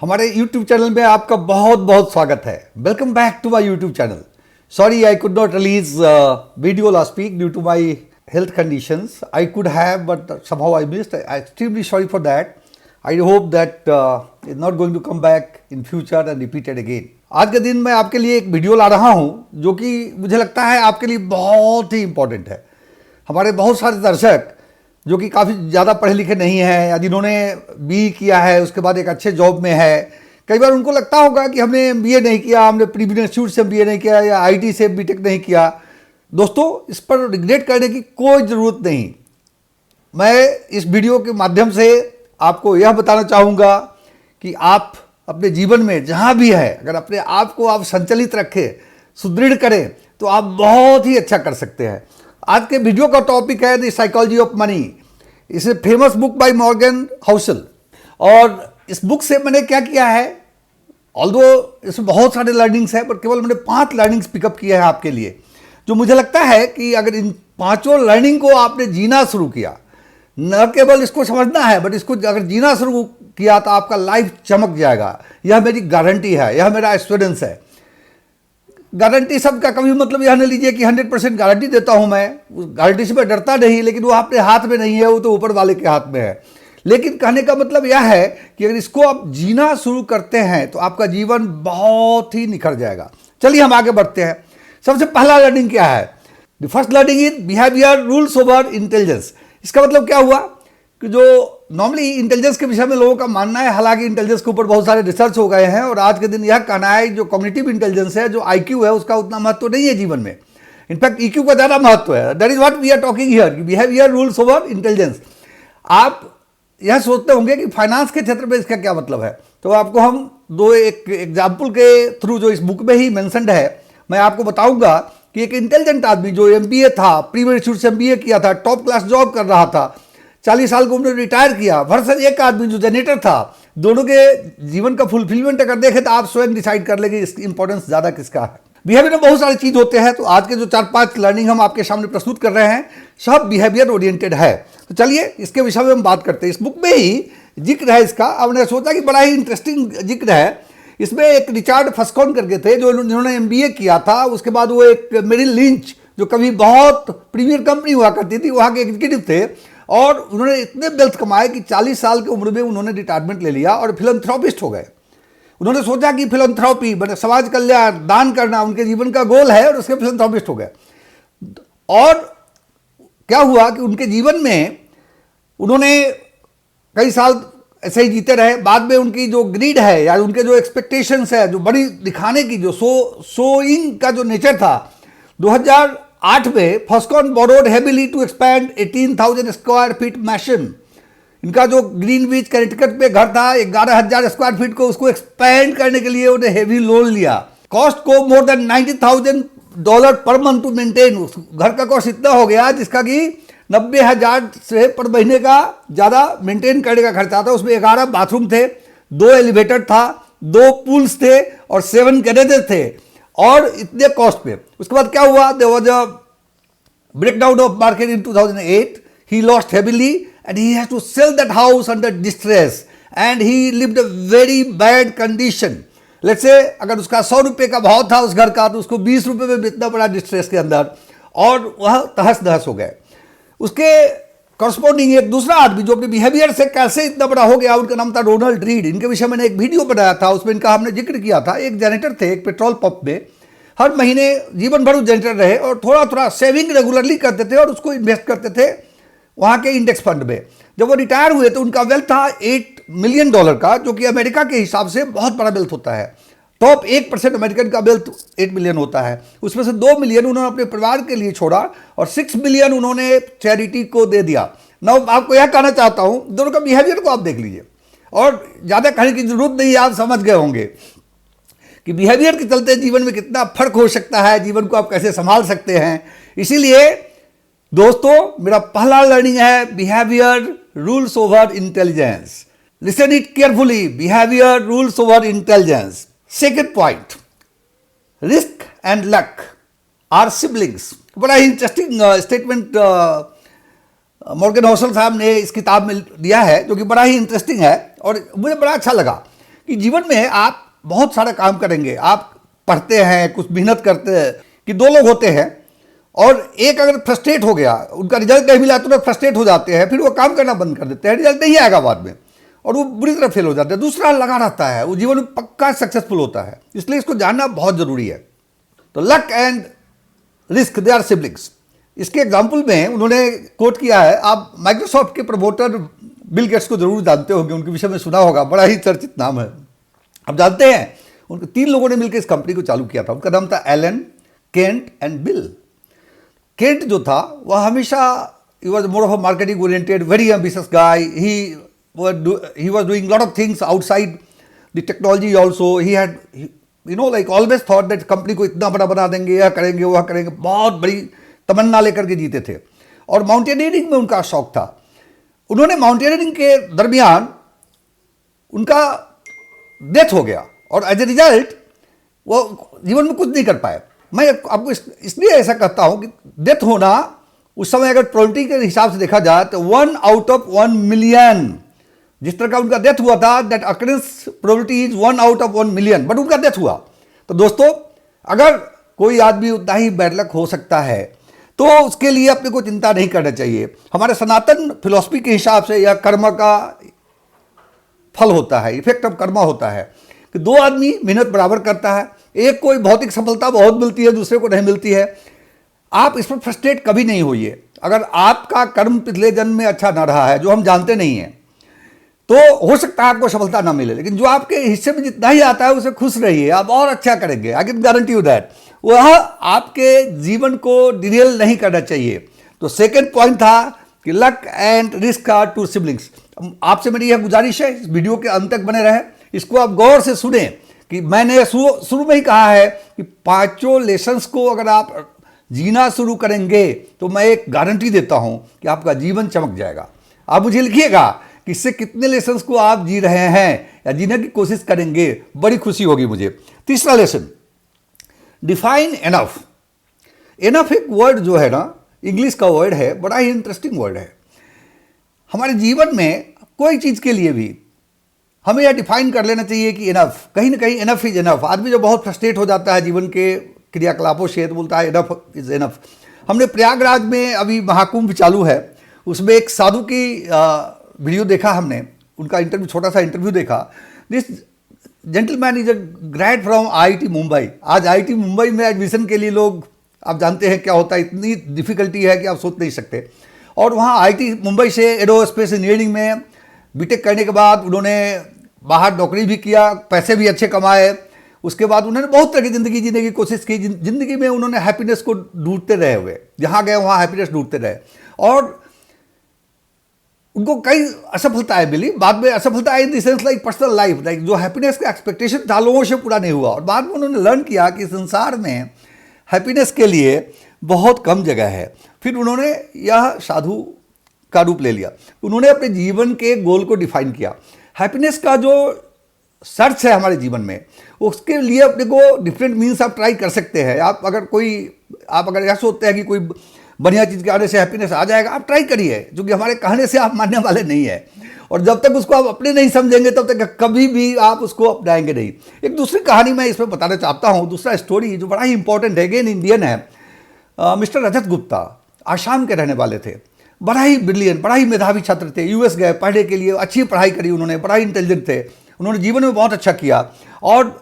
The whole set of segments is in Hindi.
हमारे YouTube चैनल में आपका बहुत बहुत स्वागत है। Welcome back to my YouTube channel. Sorry I could not release video last week due to my health conditions. I could have, but somehow I missed. I'm extremely sorry for that. I hope that it's not going to come back in future and repeat it again. आज के दिन मैं आपके लिए एक वीडियो ला रहा हूँ जो कि मुझे लगता है आपके लिए बहुत ही इम्पोर्टेंट है। हमारे बहुत सारे दर्शक जो कि काफ़ी ज़्यादा पढ़े लिखे नहीं हैं या जिन्होंने बी किया है उसके बाद एक अच्छे जॉब में है, कई बार उनको लगता होगा कि हमने MBA नहीं किया, हमने प्रीवियस इंस्टीट्यूट से MBA नहीं किया या IT से BTech नहीं किया। दोस्तों, इस पर रिग्रेट करने की कोई ज़रूरत नहीं। मैं इस वीडियो के माध्यम से आपको यह बताना चाहूँगा कि आप अपने जीवन में जहाँ भी है, अगर अपने आप को आप संचालित रखें, सुदृढ़ करें, तो आप बहुत ही अच्छा कर सकते हैं। आज के वीडियो का टॉपिक है द साइकोलॉजी ऑफ मनी। इसे famous book by Morgan Housel. और इस बुक से मैंने क्या किया है, ऑल्दो इसमें बहुत सारे लर्निंग्स हैं, पर केवल मैंने 5 लर्निंग्स पिकअप किए हैं आपके लिए, जो मुझे लगता है कि अगर इन 5 लर्निंग को आपने जीना शुरू किया, न केवल इसको समझना है बट इसको अगर जीना शुरू किया तो आपका लाइफ चमक जाएगा। यह मेरी गारंटी है, यह मेरा एश्योरेंस है। गारंटी शब्द का कभी मतलब यह नहीं लीजिए कि 100% गारंटी देता हूं मैं, उस गारंटी से मैं डरता नहीं, लेकिन वो आपके हाथ में नहीं है, वो तो ऊपर वाले के हाथ में है। लेकिन कहने का मतलब यह है कि अगर इसको आप जीना शुरू करते हैं तो आपका जीवन बहुत ही निखर जाएगा। चलिए हम आगे बढ़ते हैं। सबसे पहला लर्निंग क्या है? The first learning is behaviour rules over intelligence. इसका मतलब क्या हुआ कि जो नॉर्मली इंटेलिजेंस के विषय में लोगों का मानना है, हालांकि इंटेलिजेंस के ऊपर बहुत सारे रिसर्च हो गए हैं और आज के दिन यह कहना है जो कॉग्निटिव इंटेलिजेंस है, जो IQ है, उसका उतना महत्व नहीं है जीवन में। इनफैक्ट EQ का ज़्यादा महत्व है। That is what we are talking here, behaviour rules over intelligence. आप यह सोचते होंगे कि फाइनेंस के क्षेत्र में इसका क्या मतलब है, तो आपको हम एक एग्जाम्पल के थ्रू जो इस बुक में ही मेंशन्ड है, मैं आपको बताऊंगा कि एक इंटेलिजेंट आदमी जो MBA था, प्रीवियस इंस्टीट्यूट से MBA किया था, टॉप क्लास जॉब कर रहा था, 40 साल को उन्होंने रिटायर किया, वर्सेस एक आदमी जो जनरेटर था, दोनों के जीवन का फुलफिलमेंट अगर देखें तो आप स्वयं डिसाइड कर लेंगे इसकी इंपॉर्टेंस ज़्यादा किसका है। बिहेवियर में बहुत सारी चीज़ होते हैं, तो आज के जो 4-5 लर्निंग हम आपके सामने प्रस्तुत कर रहे हैं सब बिहेवियर ओरिएंटेड है। तो चलिए इसके विषय में हम बात करते हैं। इस बुक में ही जिक्र है इसका। अब मैंने सोचा कि बड़ा ही इंटरेस्टिंग जिक्र है। इसमें एक रिचार्ड फस्कॉन करके थे जिन्होंने MBA किया था, उसके बाद वो एक मेरिल लिंच जो कभी बहुत प्रीमियर कंपनी हुआ करती थी, वहाँ के एग्जीक्यूटिव थे, और उन्होंने इतने वेल्थ कमाए कि 40 साल की उम्र में उन्होंने रिटायरमेंट ले लिया और फिलंथ्रोपिस्ट हो गए। उन्होंने सोचा कि फिलंथ्रोपी मतलब समाज कल्याण, दान करना उनके जीवन का गोल है, और उसके फिलंथ्रोपिस्ट हो गए। और क्या हुआ कि उनके जीवन में उन्होंने कई साल ऐसे ही जीते रहे। बाद में उनकी जो ग्रीड है या उनके जो एक्सपेक्टेशंस है, जो बड़ी दिखाने की जो शोइंग का जो नेचर था, 2008 में Foxconn borrowed heavily to expand 18,000 square feet mansion. इनका जो ग्रीनविच कनेक्टिकट पे घर था 11,000 स्क्वायर फीट को, उसको एक्सपैंड करने के लिए उन्हें हेवी लोन लिया। कॉस्ट को more than $90,000 per month to maintain. घर का कॉस्ट इतना हो गया जिसका कि 90,000 से पर महीने का ज़्यादा मेंटेन करने का खर्चा था। उसमें 11 बाथरूम थे, 2 एलिवेटर था, 2 पूल्स थे और 7 गैरेजेस थे, और इतने कॉस्ट पे। उसके बाद क्या हुआ? There was a breakdown of market in 2008। He lost heavily and he has to sell that house under distress and he lived a very bad condition. Let's say अगर उसका 100 रुपये का भाव था उस घर का, तो उसको 20 रुपये में बेचना पड़ा डिस्ट्रेस के अंदर, और वह तहस नहस हो गए। उसके कॉरस्पॉन्डिंग एक दूसरा आदमी जो अपने बिहेवियर से कैसे इतना बड़ा हो गया, उनका नाम था रोनाल्ड रीड। इनके विषय में मैंने एक वीडियो बनाया था, उसमें इनका हमने जिक्र किया था। एक जनरेटर थे एक पेट्रोल पंप में, हर महीने जीवन भर जनरेटर रहे और थोड़ा थोड़ा सेविंग रेगुलरली करते थे और उसको इन्वेस्ट करते थे वहाँ के इंडेक्स फंड में। जब वो रिटायर हुए तो उनका वेल्थ था $8 मिलियन का, जो कि अमेरिका के हिसाब से बहुत बड़ा वेल्थ होता है। टॉप 1% अमेरिकन का वेल्थ 8 मिलियन होता है। उसमें से 2 मिलियन उन्होंने अपने परिवार के लिए छोड़ा और 6 मिलियन उन्होंने चैरिटी को दे दिया। मैं आपको यह कहना चाहता हूं, दोनों का बिहेवियर को आप देख लीजिए, और ज़्यादा कहने की जरूरत नहीं है, आप समझ गए होंगे कि बिहेवियर के चलते जीवन में कितना फर्क हो सकता है, जीवन को आप कैसे संभाल सकते हैं। इसीलिए दोस्तों, मेरा पहला लर्निंग है behaviour rules over intelligence. Listen it carefully, behaviour rules over intelligence. Second point, risk and luck are siblings. बड़ा ही इंटरेस्टिंग स्टेटमेंट मॉर्गन हाउसल साहब ने इस किताब में दिया है, जो कि बड़ा ही इंटरेस्टिंग है और मुझे बड़ा अच्छा लगा कि जीवन में आप बहुत सारा काम करेंगे, आप पढ़ते हैं, कुछ मेहनत करते हैं, कि दो लोग होते हैं और एक अगर फ्रस्ट्रेट हो गया, उनका रिजल्ट नहीं मिला तो वो फ्रस्ट्रेट हो जाते हैं, फिर वो काम करना बंद कर देते हैं, रिजल्ट नहीं आएगा बाद में और वो बुरी तरह फेल हो जाते हैं। दूसरा लगा रहता है, वो जीवन में पक्का सक्सेसफुल होता है। इसलिए इसको जानना बहुत जरूरी है। तो luck and risk they are siblings. इसके एग्जाम्पल में उन्होंने कोट किया है, आप माइक्रोसॉफ्ट के प्रमोटर बिल गेट्स को जरूर जानते होंगे, उनके विषय में सुना होगा, बड़ा ही चर्चित नाम है। आप जानते हैं उनके 3 लोगों ने मिलकर इस कंपनी को चालू किया था। उनका नाम था Alan, Kent and Bill. Kent जो था वह हमेशा ही was more of a marketing oriented, very ambitious guy. He was doing lot of things outside the technology also. He had, like always thought that company को इतना बड़ा बना देंगे, यह करेंगे वह करेंगे, बहुत बड़ी तमन्ना लेकर के जीते थे। और माउंटेनियरिंग में उनका शौक था। उन्होंने माउंटेनियरिंग के दरमियान उनका डेथ हो गया और एज ए रिजल्ट वो जीवन में कुछ नहीं कर पाए। मैं आपको इसलिए ऐसा कहता हूं कि डेथ होना उस समय अगर प्रोबेबिलिटी के हिसाब से देखा जाए तो 1 out of 1 million, जिस तरह का उनका डेथ हुआ था, that occurrence probability is 1 out of 1 million, but उनका डेथ हुआ। तो दोस्तों, अगर कोई आदमी उतना ही बैड लक हो सकता है तो उसके लिए अपने को चिंता नहीं करना चाहिए। हमारे सनातन फिलॉसफी के हिसाब से यह कर्म का फल होता है, इफेक्ट ऑफ कर्मा होता है कि 2 आदमी मेहनत बराबर करता है, एक को भौतिक सफलता बहुत मिलती है, दूसरे को नहीं मिलती है। आप इस पर फ्रस्ट्रेट कभी नहीं होइए। अगर आपका कर्म पिछले जन्म में अच्छा ना रहा है, जो हम जानते नहीं हैं, तो हो सकता है आपको सफलता ना मिले, लेकिन जो आपके हिस्से में जितना ही आता है उसे खुश रहिए, आप और अच्छा करेंगे। I can guarantee you that. वह आपके जीवन को डिरेल नहीं करना चाहिए। तो सेकंड पॉइंट था कि luck and risk are 2 siblings. आपसे मेरी यह गुजारिश है, इस वीडियो के अंत तक बने रहे, इसको आप गौर से सुने कि मैंने शुरू में ही कहा है कि 5 लेसन्स को अगर आप जीना शुरू करेंगे तो मैं एक गारंटी देता हूं कि आपका जीवन चमक जाएगा। आप मुझे लिखिएगा कि इससे कितने लेसन्स को आप जी रहे हैं या जीने की कोशिश करेंगे, बड़ी खुशी होगी मुझे। तीसरा लेसन, डिफाइन एनफ। एनफ एक वर्ड जो है ना, इंग्लिश का वर्ड है, बड़ा ही इंटरेस्टिंग वर्ड है। हमारे जीवन में कोई चीज़ के लिए भी हमें यह डिफाइन कर लेना चाहिए कि इनफ, कहीं ना कहीं इनफ इज इनफ। आदमी जब बहुत फ्रस्ट्रेट हो जाता है जीवन के क्रियाकलापों से तो बोलता है इनफ इज इनफ। हमने प्रयागराज में अभी महाकुंभ चालू है, उसमें एक साधु की वीडियो देखा हमने, उनका इंटरव्यू, छोटा सा इंटरव्यू देखा। This gentleman is a grade from IIT Mumbai. आज IIT मुंबई में एडमिशन के लिए लोग, आप जानते हैं क्या होता है, इतनी डिफिकल्टी है कि आप सोच नहीं सकते। और वहाँ IIT मुंबई से एरोस्पेस इंजीनियरिंग में बीटेक करने के बाद उन्होंने बाहर नौकरी भी किया, पैसे भी अच्छे कमाए। उसके बाद उन्होंने बहुत तरह की ज़िंदगी जीने की कोशिश की। ज़िंदगी में उन्होंने हैप्पीनेस को ढूंढते रहे हुए, जहाँ गए वहाँ हैप्पीनेस ढूंढते रहे और उनको कई असफलताएं मिली। बाद में असफलता in the sense like personal life, like जो हैप्पीनेस का एक्सपेक्टेशन था लोगों से पूरा नहीं हुआ। और बाद में उन्होंने लर्न किया कि संसार में हैप्पीनेस के लिए बहुत कम जगह है। फिर उन्होंने यह साधु का रूप ले लिया। उन्होंने अपने जीवन के गोल को डिफाइन किया। हैप्पीनेस का जो सर्च है हमारे जीवन में, उसके लिए अपने को डिफरेंट मीन्स आप ट्राई कर सकते हैं। आप अगर यह सोचते हैं कि कोई बढ़िया चीज़ के आने से हैप्पीनेस आ जाएगा, आप ट्राई करिए, क्योंकि हमारे कहने से आप मानने वाले नहीं है। और जब तक उसको आप अपने नहीं समझेंगे तब तक कभी भी आप उसको अपनाएंगे नहीं। एक दूसरी कहानी मैं इसमें बताना चाहता हूँ, दूसरा स्टोरी जो बड़ा ही इंपॉर्टेंट है, अगेन इंडियन है। मिस्टर रजत गुप्ता आसाम के रहने वाले थे, बड़ा ही ब्रिलियंट, बड़ा ही मेधावी छात्र थे। US गए पढ़ने के लिए, अच्छी पढ़ाई करी उन्होंने, बड़ा ही इंटेलिजेंट थे। उन्होंने जीवन में बहुत अच्छा किया और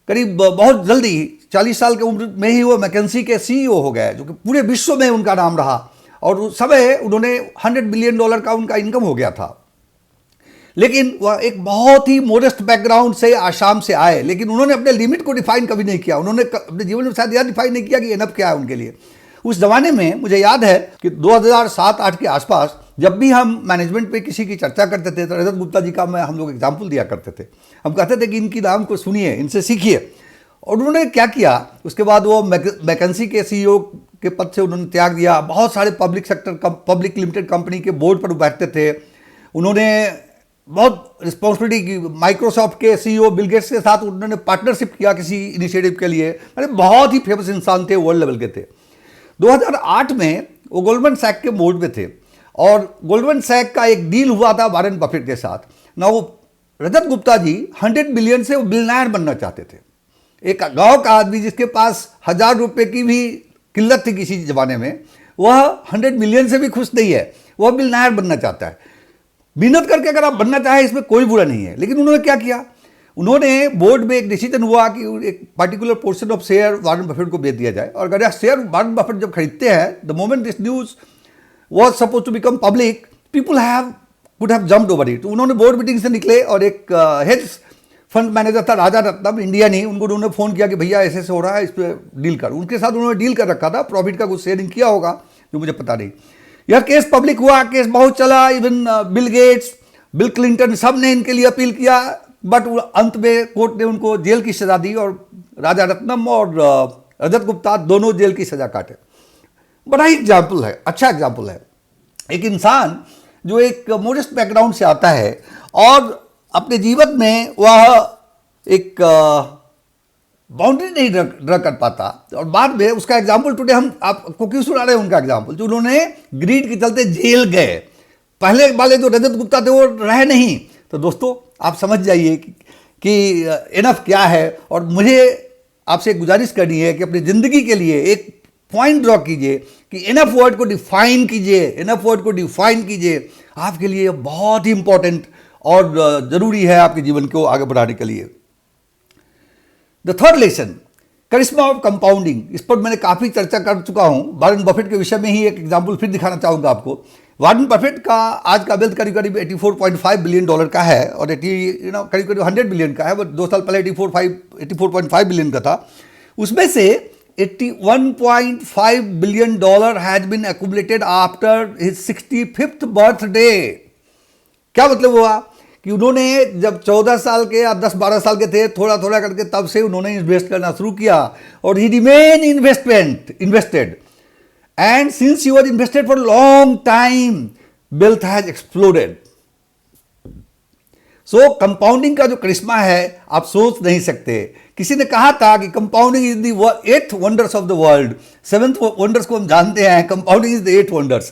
करीब बहुत जल्दी 40 साल की उम्र में ही वो मैकेंसी के CEO हो गए, जो कि पूरे विश्व में उनका नाम रहा। और उस समय उन्होंने $100 बिलियन का उनका इनकम हो गया था। लेकिन वह एक बहुत ही मोडेस्ट बैकग्राउंड से आसाम से आए, लेकिन उन्होंने अपने लिमिट को डिफाइन कभी नहीं किया। उन्होंने अपने जीवन में शायद यह डिफाइन नहीं किया कि इनफ क्या है उनके लिए। उस ज़माने में मुझे याद है कि 2007-8 के आसपास जब भी हम मैनेजमेंट पे किसी की चर्चा करते थे तो रजत गुप्ता जी का हम लोग एग्जाम्पल दिया करते थे। हम कहते थे कि इनकी नाम को सुनिए, इनसे सीखिए। और उन्होंने क्या किया, उसके बाद वो मैकेंसी के CEO के पद से उन्होंने त्याग दिया। बहुत सारे पब्लिक लिमिटेड कंपनी के बोर्ड पर बैठते थे। उन्होंने बहुत रिस्पॉन्सिबिलिटी की। माइक्रोसॉफ्ट के CEO बिल गेट्स के साथ उन्होंने पार्टनरशिप किया किसी इनिशिएटिव के लिए। मतलब बहुत ही फेमस इंसान थे, वर्ल्ड लेवल के थे। 2008 में वो गोल्डमैन सैक के बोर्ड में थे और गोल्डमैन सैक का एक डील हुआ था वारेन बफेट के साथ। ना वो रजत गुप्ता जी 100 बिलियन से बिलियनर बनना चाहते थे। एक गांव का आदमी जिसके पास 1000 रुपए की भी किल्लत थी किसी जमाने में, वह 100 मिलियन से भी खुश नहीं है, वह बिलियनर बनना चाहता है। मेहनत करके अगर आप बनना चाहें इसमें कोई बुरा नहीं है, लेकिन उन्होंने क्या किया, उन्होंने बोर्ड में एक डिसीजन हुआ कि एक particular portion of share Warren Buffett को बेच दिया जाए। और अगर यह शेयर वॉरेन बफेट जब खरीदते हैं, the moment this news was suppose to become public, people could have jumped over it. उन्होंने बोर्ड मीटिंग से निकले और एक हेड फंड मैनेजर था राजा रत्नम, इंडिया नहीं, उन्होंने फोन किया कि भैया ऐसे ऐसे हो रहा है, इस पर डील कर। उनके साथ उन्होंने डील कर रखा था, प्रॉफिट का कुछ शेयरिंग किया होगा जो मुझे पता नहीं। यह केस पब्लिक हुआ, केस बहुत चला, even Bill Gates, bill Clinton सब ने इनके लिए अपील किया, बट अंत में कोर्ट ने उनको जेल की सजा दी और राजा रत्नम और रजत गुप्ता दोनों जेल की सजा काटे। बड़ा ही एग्जाम्पल है, अच्छा एग्जाम्पल है। एक इंसान जो एक मोडेस्ट बैकग्राउंड से आता है और अपने जीवन में वह एक बाउंड्री नहीं ड्रा कर पाता, और बाद में उसका एग्जाम्पल टुडे हम आपको क्यों सुना रहे हैं उनका एग्जाम्पल, जो उन्होंने ग्रीड के चलते जेल गए। पहले वाले जो रजत गुप्ता थे वो रहे नहीं। तो दोस्तों आप समझ जाइए कि इनफ क्या है। और मुझे आपसे गुजारिश करनी है कि अपनी ज़िंदगी के लिए एक पॉइंट ड्रॉ कीजिए कि इनफ वर्ड को डिफाइन कीजिए, इनफ वर्ड को डिफाइन कीजिए। आपके लिए बहुत ही इंपॉर्टेंट और ज़रूरी है आपके जीवन को आगे बढ़ाने के लिए। द थर्ड लेसन, करिश्मा ऑफ कंपाउंडिंग, इस पर मैंने काफ़ी चर्चा कर चुका हूँ। वॉरेन बफेट के विषय में ही एक एग्जाम्पल फिर दिखाना चाहूँगा आपको। वॉरेन बफेट का आज का वेल्थ करीब करीब $84.5 बिलियन का है और करीब करीब 100 बिलियन का है, बट 2 साल पहले 84.5 बिलियन का था। उसमें से $81.5 billion has been accumulated after his 65th birthday. क्या मतलब हुआ कि उन्होंने जब 14 साल के या 10-12 साल के थे, थोड़ा थोड़ा करके तब से उन्होंने इन्वेस्ट करना शुरू किया और he remain invested, and since you were invested for a long time, wealth has exploded. So compounding का जो करिश्मा है आप सोच नहीं सकते। किसी ने कहा था कि compounding is the 8th wonders of the world, 7th wonders को हम जानते हैं, compounding is the 8th wonders.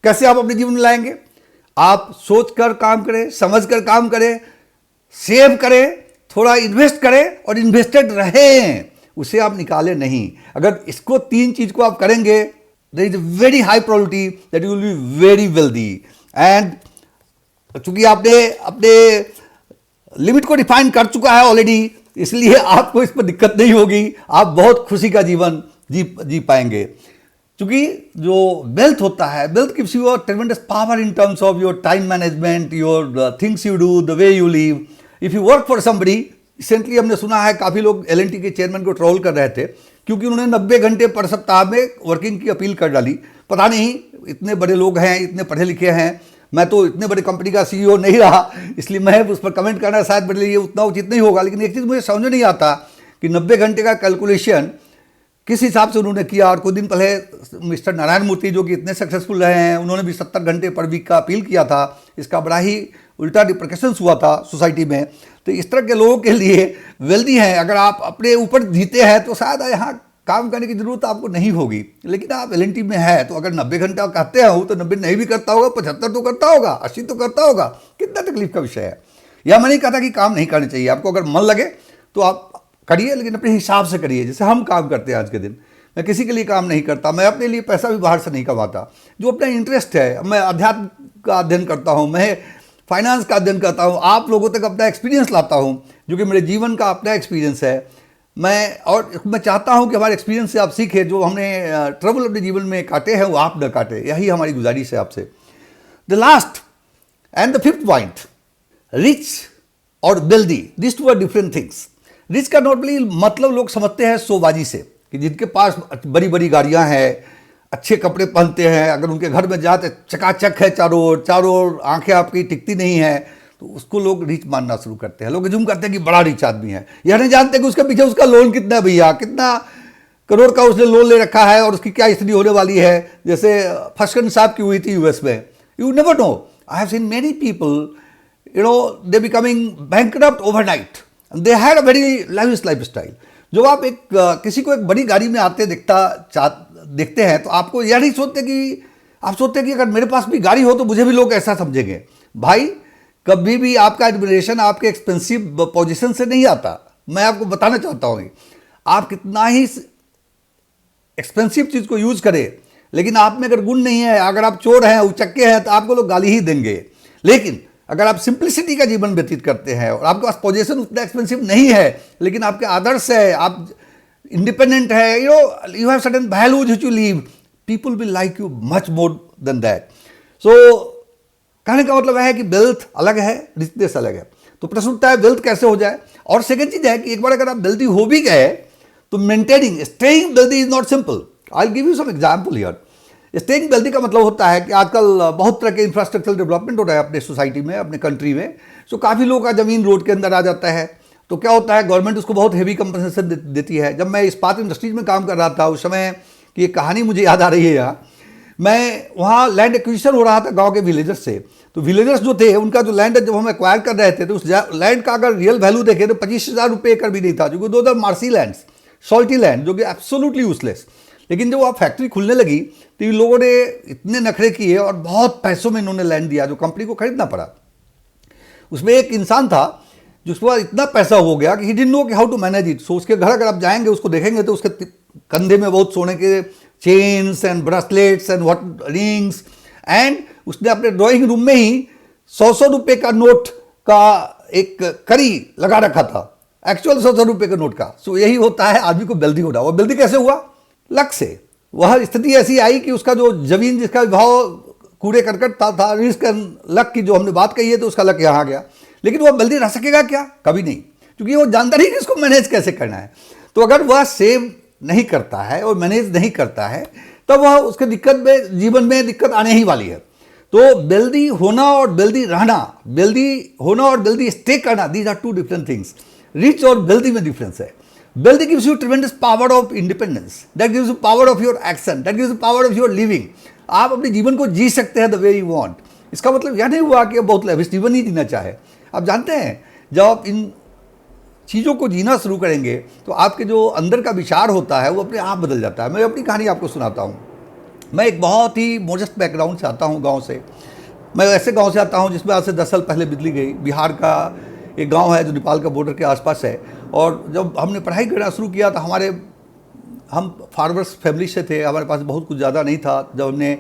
कैसे आप अपने जीवन में लाएंगे? आप सोच कर काम करें, समझ कर काम करें, सेव करें, थोड़ा इन्वेस्ट करें और इन्वेस्टेड रहें, उसे आप निकालें नहीं। अगर इसको 3 चीज को आप करेंगे, there is a very high probability that you will be very wealthy। and चूंकि आपने अपने लिमिट को डिफाइन कर चुका है ऑलरेडी, इसलिए आपको इस पर दिक्कत नहीं होगी, आप बहुत खुशी का जीवन जी पाएंगे। क्योंकि जो वेल्थ होता है, wealth gives you a ट्रेमेंडस power in terms of your time management, your things you do, the way you live. If you work for somebody, recently हमने सुना है काफ़ी लोग L&T के चेयरमैन को ट्रोल कर रहे थे क्योंकि उन्होंने 90 घंटे पर सप्ताह में वर्किंग की अपील कर डाली। पता नहीं, इतने बड़े लोग हैं, इतने पढ़े लिखे हैं, मैं तो इतने बड़े कंपनी का CEO नहीं रहा, इसलिए मैं उस पर कमेंट करना शायद मेरे लिए उतना उचित नहीं होगा। लेकिन एक चीज़ मुझे समझ नहीं आता कि 90 घंटे का कैलकुलेशन किस हिसाब से उन्होंने किया। और कुछ दिन पहले मिस्टर नारायण मूर्ति जो कि इतने सक्सेसफुल रहे हैं, उन्होंने भी 70 घंटे पर वीक का अपील किया था। इसका बड़ा ही उल्टा रिप्रकशंस हुआ था सोसाइटी में। तो इस तरह के लोगों के लिए वेल्दी हैं, अगर आप अपने ऊपर जीते हैं तो शायद यहाँ काम करने की जरूरत आपको नहीं होगी। लेकिन आप L&T में है तो अगर 90 घंटा कहते हो तो 90 नहीं भी करता होगा, 75 तो करता होगा, 80 तो करता होगा, कितना तकलीफ का विषय है। या मैं नहीं कहता कि काम नहीं करना चाहिए, आपको अगर मन लगे तो आप करिए, लेकिन अपने हिसाब से करिए, जैसे हम काम करते हैं आज के दिन। मैं किसी के लिए काम नहीं करता, मैं अपने लिए पैसा भी बाहर से नहीं कमाता, जो अपना इंटरेस्ट है। मैं अध्यात्म का अध्ययन करता हूँ, मैं फाइनेंस का अध्ययन करता हूँ, आप लोगों तक अपना एक्सपीरियंस लाता हूँ जो कि मेरे जीवन का अपना एक्सपीरियंस है। मैं चाहता हूँ कि हमारे एक्सपीरियंस से आप सीखें, जो हमने ट्रबल अपने जीवन में काटे हैं वो आप न काटे, यही हमारी गुजारिश है आपसे। The last and the 5th point, rich और wealthy, this two are different things. Rich का नॉर्मली मतलब लोग समझते हैं शोबाजी से, कि जिनके पास बड़ी बड़ी गाड़ियाँ हैं, अच्छे कपड़े पहनते हैं, अगर उनके घर में जाते चकाचक है, चारों ओर आंखें आपकी टिकती नहीं है, तो उसको लोग रिच मानना शुरू करते हैं। लोग जूम करते हैं कि बड़ा रिच आदमी है, यह नहीं जानते कि उसके पीछे उसका लोन कितना है, भैया कितना करोड़ का उसने लोन ले रखा है और उसकी क्या स्थिति होने वाली है। जैसे फशकन साहब की हुई थी US में, you never know. I have seen many people, they becoming bankrupt overnight, they had a very lavish lifestyle. जब आप किसी को एक बड़ी गाड़ी में आते देखते हैं तो आपको यह नहीं सोचते कि, आप सोचते कि अगर मेरे पास भी गाड़ी हो तो मुझे भी लोग ऐसा समझेंगे। भाई कभी भी आपका एडमिरेशन आपके एक्सपेंसिव पोजीशन से नहीं आता। मैं आपको बताना चाहता हूँ, आप कितना ही एक्सपेंसिव चीज को यूज करें, लेकिन आप में अगर गुण नहीं है, अगर आप चोर हैं, उचक्के हैं, तो आपको लोग गाली ही देंगे। लेकिन अगर आप सिंप्लिसिटी का जीवन व्यतीत करते हैं और आपके पास पोजीशन उतना एक्सपेंसिव नहीं है, लेकिन आपके आदर्श है, आप इंडिपेंडेंट है, you have certain values which you live, people will like you much more than that. So कहने का मतलब है कि वेल्थ अलग है, रिचनेस अलग है। तो प्रश्न उठता है वेल्थ कैसे हो जाए। और सेकंड चीज है कि एक बार अगर आप वेल्थी हो भी गए तो maintaining staying wealthy is not simple. I will give you some example here. Staying wealthy का मतलब होता है कि आजकल बहुत तरह के इंफ्रास्ट्रक्चरल डेवलपमेंट हो रहा है अपने सोसाइटी में, अपने कंट्री में। सो काफ़ी लोगों का ज़मीन रोड के अंदर आ जाता है, तो क्या होता है, गवर्नमेंट उसको बहुत हेवी कंपनसेशन देती है। जब मैं इस्पात इंडस्ट्रीज में काम कर रहा था उस समय की एक कहानी मुझे याद आ रही है यहाँ। मैं वहाँ लैंड एक्विजिशन हो रहा था गांव के विलेजर्स से। तो विलेजर्स जो थे उनका जो लैंड जब हम एक्वायर कर रहे थे तो उस लैंड का अगर रियल वैल्यू देखें तो 25,000 रुपये एकड़ भी नहीं था, क्योंकि दो मार्सी लैंड, सॉल्टी लैंड, जो कि एब्सोल्युटली यूजलेस। लेकिन जब वहाँ फैक्ट्री खुलने लगी तो इन लोगों ने इतने नखरे किए और बहुत पैसों में इन्होंने लैंड दिया जो कंपनी को खरीदना पड़ा। उसमें एक इंसान था जिसके पास इतना पैसा हो गया कि ही डिडंट नो कि हाउ टू मैनेज इट। सो उसके घर अगर आप जाएंगे उसको देखेंगे तो उसके कंधे में बहुत सोने के chains and bracelets and what rings, and उसने अपने ड्राइंग रूम में ही 100 रुपये का नोट का एक करी लगा रखा था, एक्चुअल 100 रुपये के नोट का। सो यही होता है आदमी को वेल्दी होना। वो वेल्दी कैसे हुआ? लक से। वह स्थिति ऐसी आई कि उसका जो जमीन जिसका भाव कूड़े करकट था, रिस्क एंड लक की जो हमने बात कही है, तो उसका लक यहाँ आ गया। लेकिन वह वेल्दी रह सकेगा क्या? कभी नहीं, क्योंकि वो जानता नहीं कि इसको मैनेज कैसे करना है। तो अगर वह सेव नहीं करता है और मैनेज नहीं करता है तब वह उसके दिक्कत में, जीवन में दिक्कत आने ही वाली है। तो वेल्दी होना और वेल्दी रहना, वेल्दी होना और वेल्दी स्टे करना, these are two different things. Rich और वेल्दी में डिफरेंस है। Wealth gives you tremendous power of independence. That gives you power of your action. That gives you power of your living. आप अपने जीवन को जी सकते हैं the way you want. इसका मतलब यह नहीं हुआ कि आप बहुत लविश जीवन ही जीना चाहे। आप जानते हैं जब आप इन चीज़ों को जीना शुरू करेंगे तो आपके जो अंदर का विचार होता है वो अपने आप बदल जाता है। मैं अपनी कहानी आपको सुनाता हूँ। मैं एक बहुत ही मोडेस्ट बैकग्राउंड से आता हूँ, गाँव से। मैं ऐसे गाँव से आता हूँ जिसमें आज से 10 साल पहले बिजली गई। बिहार का एक गांव है जो नेपाल का बॉर्डर के आसपास है। और जब हमने पढ़ाई करना शुरू किया तो हम फार्मर्स फैमिली से थे, हमारे पास बहुत कुछ ज़्यादा नहीं था। जब हमने,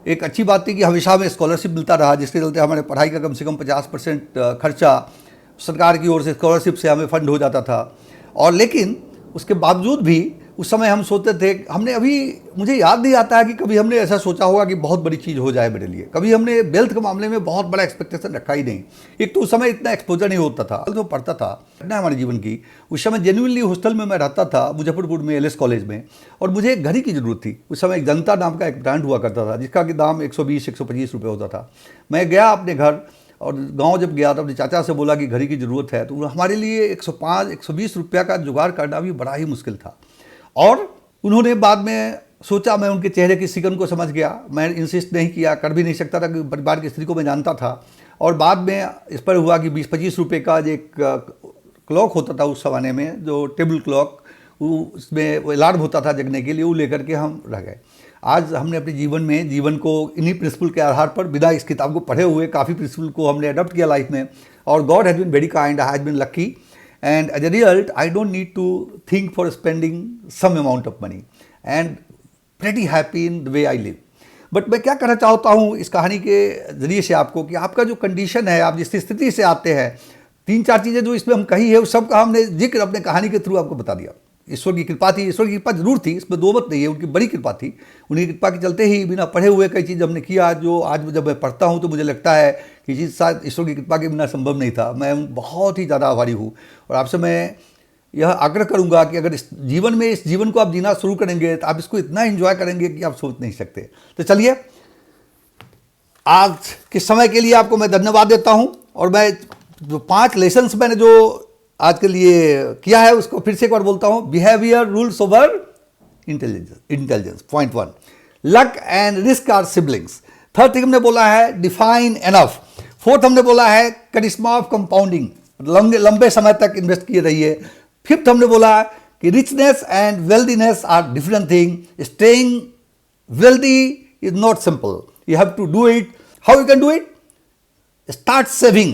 एक अच्छी बात थी कि हमेशा हमें स्कॉलरशिप मिलता रहा, जिसके चलते हमारे पढ़ाई का कम से कम 50% खर्चा सरकार की ओर से स्कॉलरशिप से हमें फंड हो जाता था। और लेकिन उसके बावजूद भी उस समय हम सोचते थे, मुझे याद नहीं आता है कि कभी हमने ऐसा सोचा होगा कि बहुत बड़ी चीज़ हो जाए मेरे लिए। कभी हमने वेल्थ के मामले में बहुत बड़ा एक्सपेक्टेशन रखा ही नहीं। एक तो उस समय इतना एक्सपोजर नहीं होता था, जो पढ़ता था घटना हमारे जीवन की। उस समय जेन्युइनली हॉस्टल में मैं रहता था मुजफ्फरपुर में, एलएस कॉलेज में, और मुझे एक घड़ी की ज़रूरत थी। उस समय एक जनता नाम का एक ब्रांड हुआ करता था जिसका कि दाम 120-125 रुपये होता था। मैं गया अपने घर, और गांव जब गया तो अपने चाचा से बोला कि घड़ी की ज़रूरत है। तो हमारे लिए 105-120 रुपये का जुगाड़ करना भी बड़ा ही मुश्किल था। और उन्होंने बाद में सोचा, मैं उनके चेहरे की सिकन को समझ गया। मैं इंसिस्ट नहीं किया, कर भी नहीं सकता था, क्योंकि परिवार की स्त्री को मैं जानता था। और बाद में इस पर हुआ कि 20-25 रुपये का जो एक क्लॉक होता था उस ज़माने में, जो टेबल क्लॉक, उसमें वो अलार्म होता था जगने के लिए, वो लेकर के हम रह गए। आज हमने अपने जीवन को इन्हीं प्रिंसिपल के आधार पर, बिना इस किताब को पढ़े हुए, काफ़ी प्रिंसिपल को हमने अडॉप्ट किया लाइफ में। और God has been very kind, I has been lucky, and as a result I don't need to think for spending some amount of money and pretty happy in the way I live. But मैं क्या कहना चाहता हूँ इस कहानी के ज़रिए से आपको, कि आपका जो कंडीशन है, आप जिस स्थिति से आते हैं, 3-4 चीज़ें जो इसमें हम कही है, उस सब का हमने जिक्र अपने कहानी के थ्रू आपको बता दिया। ईश्वर की कृपा थी, ईश्वर की कृपा जरूर थी, इसमें दो मत नहीं है, उनकी बड़ी कृपा थी। उनकी कृपा के चलते ही बिना पढ़े हुए कई चीज़ हमने किया, जो आज जब मैं पढ़ता हूँ तो मुझे लगता है कि चीज़ शायद ईश्वर की कृपा के बिना संभव नहीं था। मैं बहुत ही ज़्यादा आभारी हूँ। और आपसे मैं यह आग्रह करूँगा कि अगर इस जीवन को आप जीना शुरू करेंगे तो आप इसको इतना एंजॉय करेंगे कि आप सोच नहीं सकते। तो चलिए, आज के समय के लिए आपको मैं धन्यवाद देता हूँ। और मैं जो 5 लेसन्स मैंने जो आज के लिए किया है उसको फिर से एक बार बोलता हूँ। Behaviour rules over intelligence, point 1। Luck and risk are siblings. Third thing हमने बोला है डिफाइन एनफ। फोर्थ हमने बोला है करिश्मा ऑफ कंपाउंडिंग, लंबे समय तक इन्वेस्ट किए रहिए। फिफ्थ हमने बोला कि richness and wealthiness are different thing. Staying wealthy is not simple, you have to do it. How you can do it? Start saving.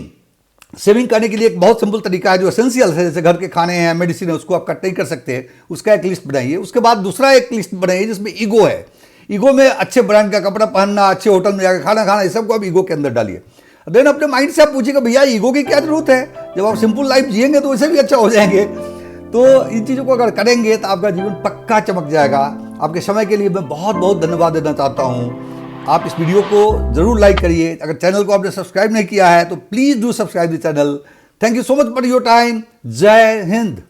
Saving करने के लिए एक बहुत सिंपल तरीका है जो एसेंशियल है, जैसे घर के खाने हैं, मेडिसिन है, उसको आप कट नहीं कर सकते, उसका एक लिस्ट बनाइए। उसके बाद दूसरा एक लिस्ट बनाइए जिसमें ईगो है। ईगो में अच्छे ब्रांड का कपड़ा पहनना, अच्छे होटल में जाकर खाना खाना, इस सबको आप ईगो के अंदर डालिए। देन अपने माइंड से आप पूछिएगा भैया ईगो की क्या जरूरत है, जब आप सिंपल लाइफ जिएंगे तो वैसे भी अच्छा हो जाएंगे। तो इन चीज़ों को अगर करेंगे तो आपका जीवन पक्का चमक जाएगा। आपके समय के लिए मैं बहुत बहुत धन्यवाद देना चाहता हूँ। आप इस वीडियो को जरूर लाइक करिए। अगर चैनल को आपने सब्सक्राइब नहीं किया है तो please do subscribe the channel. Thank you so much for your time. जय हिंद।